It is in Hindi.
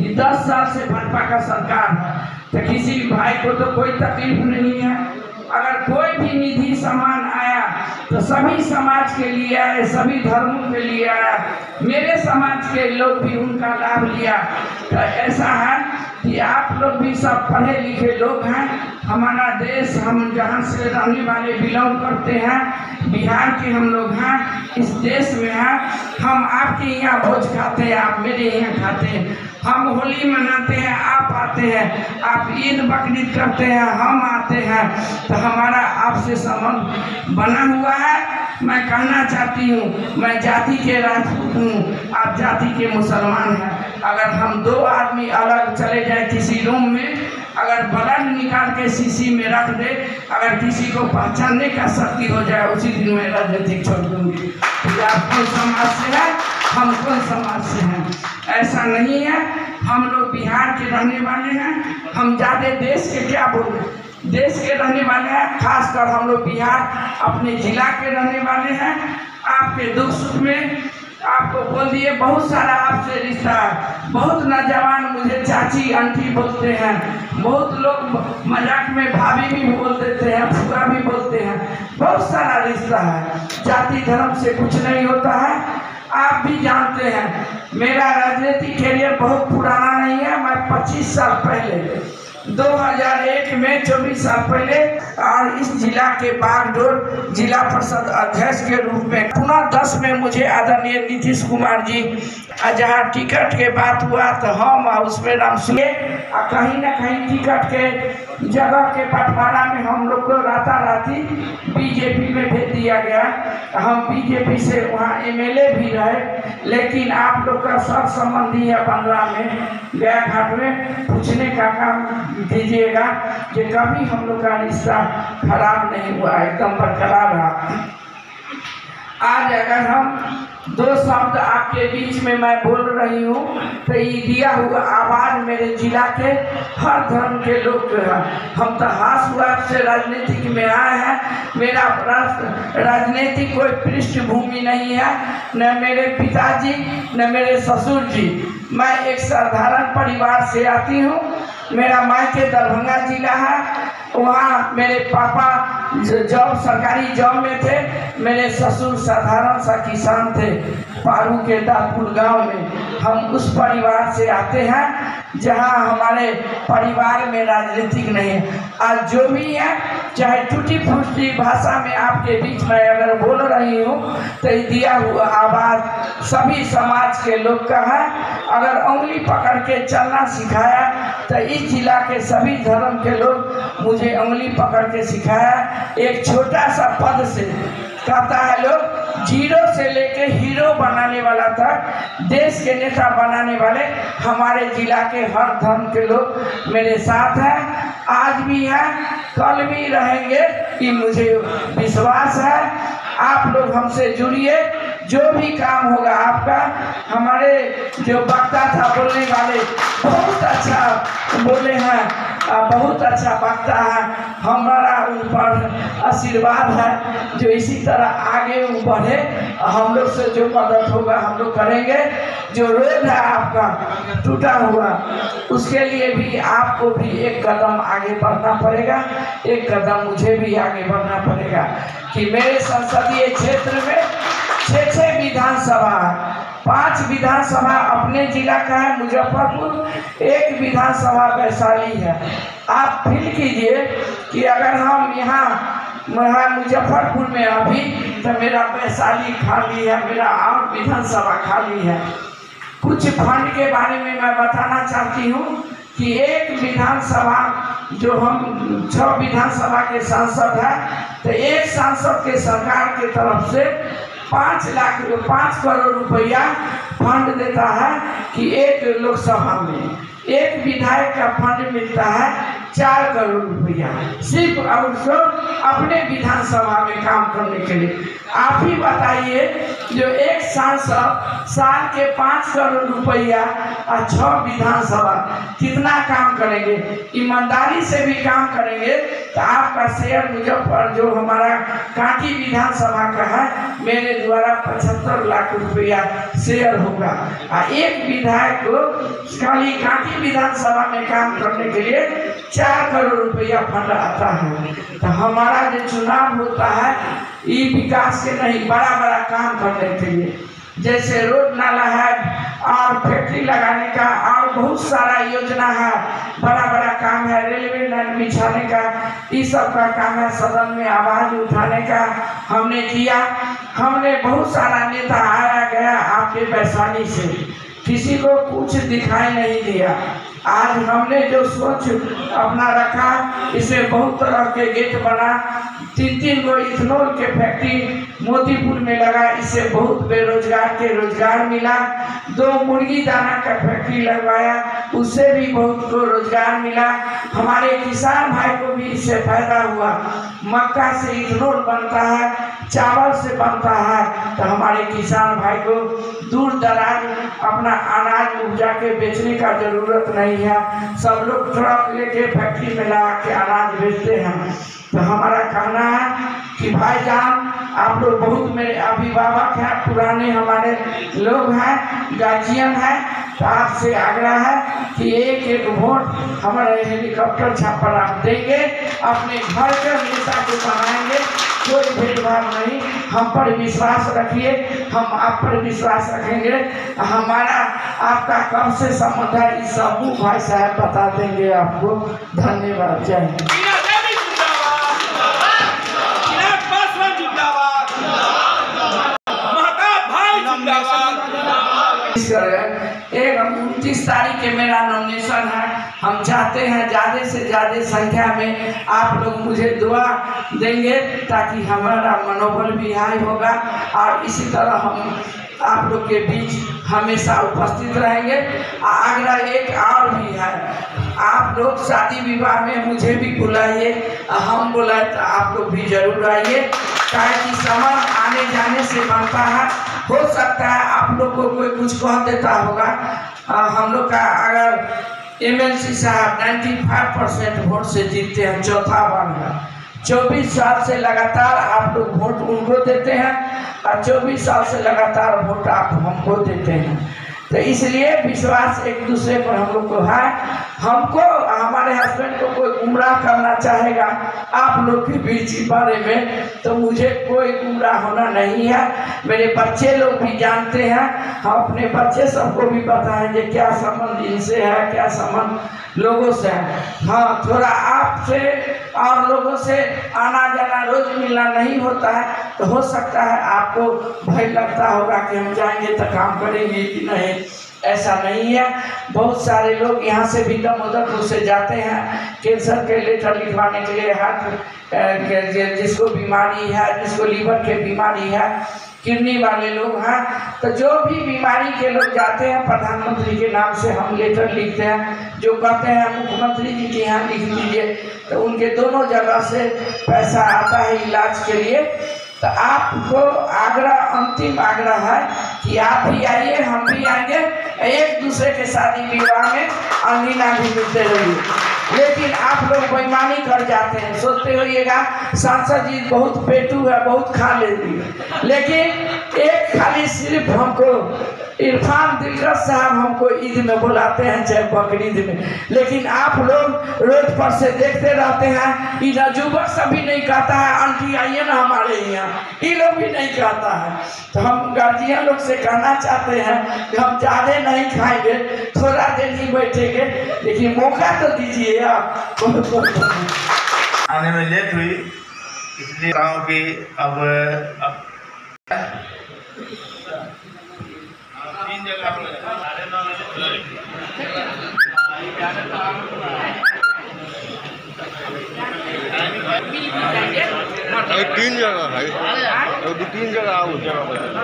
कि 10 साल से भाजपा का सरकार है, तो किसी भाई को तो कोई तकलीफ नहीं है। अगर कोई भी निधि सामान आया तो सभी समाज के लिए आया, सभी धर्मों के लिए आया, मेरे समाज के लोग भी उनका लाभ लिया। तो ऐसा है कि आप लोग भी सब पढ़े लिखे लोग हैं। हमारा देश, हम जहाँ से रहने वाले बिलोंग करते हैं, बिहार के हम लोग हैं, इस देश में हैं। हम आपके यहाँ भोज खाते हैं, आप मेरे यहाँ खाते हैं। हम होली मनाते हैं, आप आते हैं। आप ईद बकरीद करते हैं, हम आते हैं। तो हमारा आपसे संबंध बना हुआ है। मैं कहना चाहती हूँ, मैं जाति के राजपूत हूँ, आप जाति के मुसलमान हैं। अगर हम दो आदमी अलग चले जाए किसी रूम में, अगर ब्लड निकाल के शीशी में रख दे, अगर किसी को पहचानने का शक्ति हो जाए, उसी दिन मैं राजनीतिक छोड़ दूंगी। तो आप कौन समाज से है, हम कौन समाज से हैं, ऐसा नहीं है। हम लोग बिहार के रहने वाले हैं। हम ज़्यादा देश के क्या बोले, देश के रहने वाले हैं। खासकर हम लोग बिहार अपने जिला के रहने वाले हैं। आपके दुख सुख में आपको बोल दिए, बहुत सारा आपसे रिश्ता है। बहुत नौजवान मुझे चाची आंटी बोलते हैं, बहुत लोग मजाक में भाभी भी बोल देते हैं, फूफा भी बोलते हैं। बहुत सारा रिश्ता है, जाति धर्म से कुछ नहीं होता है। आप भी जानते हैं मेरा राजनीतिक कैरियर बहुत पुराना नहीं है। मैं 25 साल पहले 2001 में 24 साल पहले और इस जिला के बागडोर जिला परिषद अध्यक्ष के रूप में पुनः 10 में मुझे आदरणीय नीतीश कुमार जी जहाँ टिकट के बात हुआ तो हम उसमें नाम सुने। कहीं ना कहीं टिकट के जगह के बंटवारा में हम लोग को राताराती बीजेपी में भेज दिया गया। हम बीजेपी से वहाँ एमएलए भी रहे, लेकिन आप लोग का सब संबंधी है 15 में गया घाट में पूछने का काम दीजिएगा कि कभी हम लोग का रिश्ता खराब नहीं हुआ, एकदम बरकरार रहा। आज अगर हम 2 शब्द आपके बीच में मैं बोल रही हूँ तो ये दिया हुआ आवाज़ मेरे जिला के हर धर्म के लोग जो है, हम तो हाथ से राजनीतिक में आए हैं। मेरा राजनीतिक कोई पृष्ठभूमि नहीं है, न मेरे पिताजी न मेरे ससुर जी। मैं एक साधारण परिवार से आती हूँ। मेरा मायके दरभंगा जिला है। वहाँ मेरे पापा जॉब सरकारी जॉब में थे, मेरे ससुर साधारण सा किसान थे पारू के दापुर गांव में। हम उस परिवार से आते हैं जहां हमारे परिवार में राजनीतिक नहीं है। आज जो भी है, चाहे टूटी फूटी भाषा में आपके बीच में अगर बोल रही हूँ तो दिया हुआ आवाज़ सभी समाज के लोग का है। अगर उंगली पकड़ के चलना सिखाया तो इस जिला के सभी धर्म के लोग मुझे उंगली पकड़ के सिखाया। एक छोटा सा पद से कहता है लोग, जीरो से लेके हीरो बनाने वाला तक, देश के नेता बनाने वाले हमारे जिला के हर धर्म के लोग मेरे साथ हैं। आज भी हैं, कल भी रहेंगे, कि मुझे विश्वास है। आप लोग हमसे जुड़िए, जो भी काम होगा आपका। हमारे जो वक्ता था बोलने वाले बहुत अच्छा बोले हैं, बहुत अच्छा वक्ता है। हमारा उन पर आशीर्वाद है जो इसी तरह आगे बढ़े। हम लोग से जो मदद होगा हम लोग करेंगे। जो रोड है आपका टूटा हुआ, उसके लिए भी आपको भी एक कदम आगे बढ़ना पड़ेगा, एक कदम मुझे भी आगे बढ़ना पड़ेगा। कि मेरे संसदीय क्षेत्र में 6 विधानसभा, 5 विधानसभा अपने जिला का है मुजफ्फरपुर, 1 विधानसभा वैशाली है। आप फील कीजिए कि अगर हम यहाँ मुजफ्फरपुर में अभी तो मेरा वैशाली खाली है, मेरा और विधानसभा खाली है। कुछ फंड के बारे में मैं बताना चाहती हूँ कि 1 विधानसभा, जो हम 6 विधानसभा के सांसद हैं, तो 1 सांसद के सरकार के तरफ से 5 करोड़ रुपया फंड देता है कि 1 लोकसभा में 1 विधायक का फंड मिलता है 4 करोड़ रुपया, सिर्फ और सिर्फ अपने विधानसभा में काम करने के लिए। आप ही बताइए जो एक सांसद साल के 5 करोड़ रुपया और 6 विधानसभा कितना काम करेंगे, ईमानदारी से भी काम करेंगे तो आपका शेयर मुजफ्फर जो हमारा कांटी विधानसभा का है मेरे द्वारा 75 लाख रुपया शेयर होगा। और एक विधायक को खाली कांटी विधानसभा में काम करने के लिए 4 करोड़ रुपया फंड आता है। तो हमारा जो चुनाव होता है ये विकास के नहीं, बड़ा बड़ा काम करने के लिए, जैसे रोड नाला है और फैक्ट्री लगाने का और बहुत सारा योजना है, बड़ा बड़ा काम है, रेलवे लाइन बिछाने का, ये सब का काम है। सदन में आवाज उठाने का हमने किया। हमने बहुत सारा नेता आया गया आपके वैशाली से, किसी को कुछ दिखाई नहीं दिया। आज हमने जो सोच अपना रखा इसे बहुत तरह के गेट बना, 3 गो इथेनॉल के फैक्ट्री मोतीपुर में लगा, इससे बहुत बेरोजगार के रोजगार मिला। 2 मुर्गी दाना का फैक्ट्री लगवाया, उससे भी बहुत को रोजगार मिला। हमारे किसान भाई को भी इससे फायदा हुआ। मक्का से इथेनॉल बनता है, चावल से बनता है, तो हमारे किसान भाई को दूर दराज अपना अनाज उपजा के बेचने का जरूरत नहीं है। सब लोग ट्रक लेके फैक्ट्री में लगा के अनाज बेचते हैं। तो हमारा कहना है कि भाईजान आप लोग बहुत मेरे अभिभावक हैं, पुराने हमारे लोग हैं, गार्जियन हैं, तो आपसे आग्रह है कि एक वोट हमारे हेलीकॉप्टर छापर आप देंगे, अपने घर के नेता को बनाएंगे, कोई भेदभाव नहीं। हम पर विश्वास रखिए, हम आप पर विश्वास रखेंगे। हमारा आपका कब से संबंध है इस सबू भाई साहब बता देंगे आपको। धन्यवाद। जय हिंद। एक 29 तारीख के मेरा नॉमिनेशन है। हम चाहते हैं ज़्यादा से ज़्यादा संख्या में आप लोग मुझे दुआ देंगे ताकि हमारा मनोबल भी हाई होगा और इसी तरह हम आप लोग के बीच हमेशा उपस्थित रहेंगे। आग्रह एक और भी है, आप लोग शादी विवाह में मुझे भी बुलाइए, हम बुलाए तो आप लोग भी जरूर आइए, ताकि सामान आने जाने से बनता है। हो सकता है आप लोग को कोई कुछ कह देता होगा। हम लोग का अगर एमएलसी साहब 95% वोट से जीतते हैं, चौथा बार है। 24 साल से लगातार आप लोग वोट उनको देते हैं और 24 साल से लगातार वोट आप हमको देते हैं। तो इसलिए विश्वास एक दूसरे पर हम लोग को है। हमको हमारे हस्बैंड को कोई गुमराह करना चाहेगा आप लोग के बीच बारे में, तो मुझे कोई गुमराह होना नहीं है। मेरे बच्चे लोग भी जानते हैं, हम अपने बच्चे सबको भी बताएंगे क्या संबंध इनसे है, क्या संबंध लोगों से है। हाँ, थोड़ा आपसे और लोगों से आना जाना रोज मिलना नहीं होता है, तो हो सकता है आपको भय लगता होगा कि हम जाएंगे तो काम करेंगे कि नहीं। ऐसा नहीं है। बहुत सारे लोग यहाँ से भी दमोदरपुर से जाते हैं कैंसर के लेटर लिखवाने के लिए, हार्ट जिसको बीमारी है, जिसको लीवर के बीमारी है, किडनी वाले लोग हैं, तो जो भी बीमारी के लोग जाते हैं प्रधानमंत्री के नाम से हम लेटर लिखते हैं। जो कहते हैं मुख्यमंत्री जी के यहाँ लिख दीजिए, तो उनके दोनों जगह से पैसा आता है इलाज के लिए। तो आपको आग्रह, अंतिम आग्रह है कि आप भी आइए, हम भी आएंगे, एक दूसरे के शादी विवाह में अंगीना भी मिलते रहिए। लेकिन आप लोग बेईमानी कर जाते हैं, सोचते होइएगा सांसद जी बहुत पेटू है, बहुत खा लेती है, लेकिन एक खाली सिर्फ हमको इरफान दिलकश साहब हमको ईद में बुलाते हैं, चाहे बकरीद में, लेकिन आप लोग रोड पर से देखते रहते हैं। इधर युवक सभी नहीं कहता है आंटी आइए ना हमारे यहाँ, ये लोग भी नहीं कहता है। तो हम गार्जियन लोग से कहना चाहते हैं कि हम ज़्यादा नहीं खाएंगे, थोड़ा देर ही बैठेंगे, लेकिन मौका तो दीजिए आप। बहुत बहुत आने में लेट हुई, इसलिए कहा कि अब 3 जगह 3 जगह है, 2-3 जगह